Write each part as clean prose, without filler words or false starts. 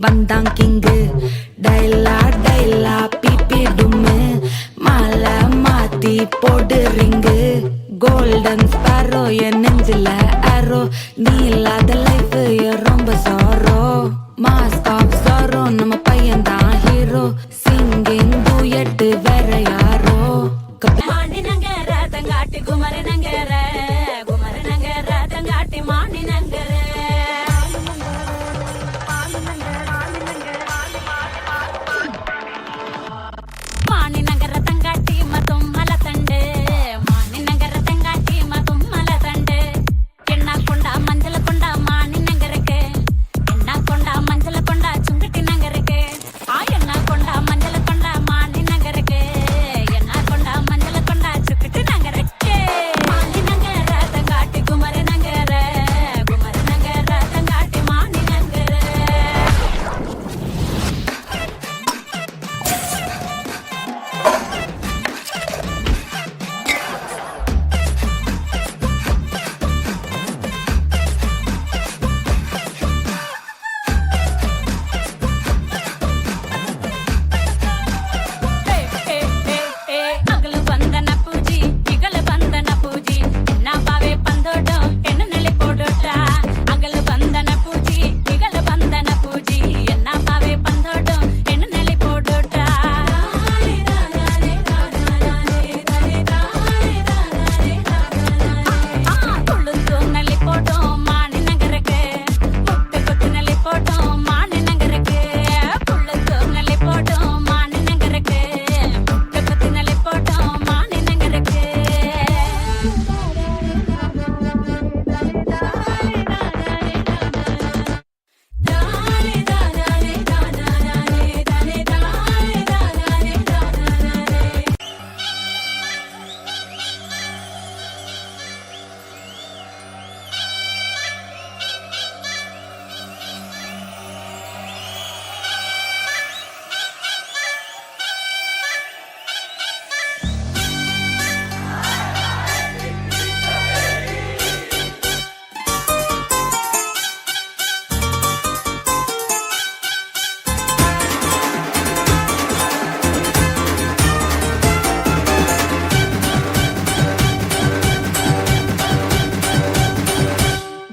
வந்தான் king டைலா டைலா BP டும்மு மாலை மாத்தி போடு ரிங்கு கோல்டன் ஸ்பாரோ என் நெஞ்சில ஆரோ நீ இல்லாத லைஃப் ரொம்ப சாரோ மாஸ்க் ஆஃப் சாரோ நம்ம பையன் தான் ஹீரோ சிங்கிங் டூயட் வேற யாரோ மாணி நங்கர தங்காட்டி குமர நங்கர குமர நங்கர தங்காட்டி மாணி நங்கர மாணி நங்கர தங்காட்டி மதும் மல தண்டு மாணி நங்கர தங்காட்டி மதும் மல தண்டு எண்ணா கொண்டா மஞ்சள் கொண்டா மாணி நங்கருக்கு எண்ணா கொண்டா மஞ்சள் கொண்டா சுங்கட்டி நங்கருக்கு எண்ணா கொண்டா மஞ்சள் கொண்டா மாணி நங்கருக்கு எண்ணா கொண்டா மஞ்சள் கொண்டா சுக்கிட்டு நங்கருக்கு மாணி நங்கர தங்காட்டி குமர நங்கர குமர நங்கர தங்காட்டி மாணி நங்கர அகಲು ಬಂದನ ಪೂಜಿ ಇಗಲು ಬಂದನ ಪೂಜಿ ಎನ್ನ ಬಾವೆ ಬಂದೋಡು ಎನ್ನ ನೆಲೆ ಪೋಡೋಟ ಅಗಲು ಬಂದನ ಪೂಜಿ ಇಗಲು ಬಂದನ ಪೂಜಿ ಎನ್ನ ಬಾವೆ ಬಂದೋಡು ಎನ್ನ ನೆಲೆ ಪೋಡೋಟ ತುಳುಂದು ನೆಲೆ ಪೋಡೋ ಮಾಣಿ ನಗರಕ್ಕೆ ಮುಟ್ಟೆ ಕೊಟ್ಟು ನೆಲೆ ಪೋಡೋ ಮಾಣಿ ನಗರಕ್ಕೆ ತುಳುಂದು ನೆಲೆ ಪೋಡೋ ಮಾಣಿ ನಗರಕ್ಕೆ ಮುಟ್ಟೆ ಕೊಟ್ಟು ನೆಲೆ ಪೋಡೋ ಮಾಣಿ ನಗರಕ್ಕೆ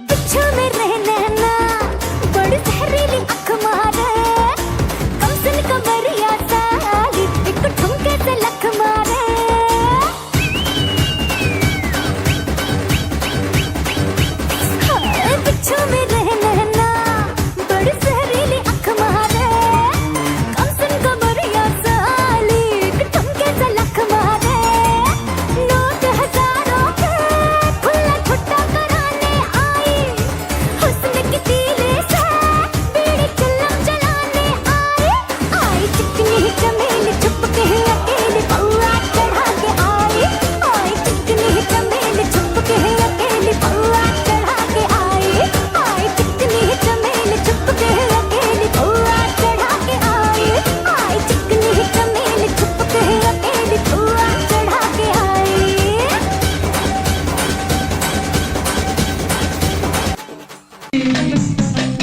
बिच्छू में रहना ना बड़ी जहरीली अख मारे कमसन कमरिया साली एक ठुमके से लख मारे बिच्छू में रहना ना बड़ी जहरीली अख मारे कमसन कमरिया साली एक ठुमके से लख मारे नोट हजारों के खुला छुट्टा कराने आई हुस्न की तीले से बीड़ी चिल्लम जलाने आई चिकनी चमेली छुप के अकेली पौआ चढ़ा के आई चिकनी चमेली छुप के अकेली पौआ चढ़ा के आई चिकनी चमेली छुप के अकेली पौआ चढ़ा के आई चिकनी चमेली छुप के अकेली पौआ चढ़ा के आई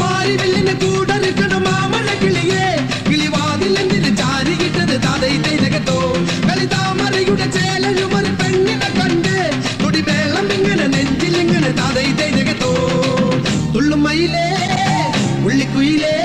മാറിവില്ലിന് കൂടറുക്കണം മാമഴ കിളിയേ കിളിവാതിൽ എന്തിന് ചാരികിട്ടത് തതൈ തൈതകത്തോ കളിതാമരയുടെ ചേലഴുമൊരു പെണ്ണിനെ കണ്ട് തുടിവേളം ഇങ്ങനെ നെഞ്ചിലിങ്ങനെ തതൈ തൈതകത്തോ തുള്ളുമയിലേ ഉള്ളിക്കുയിലേ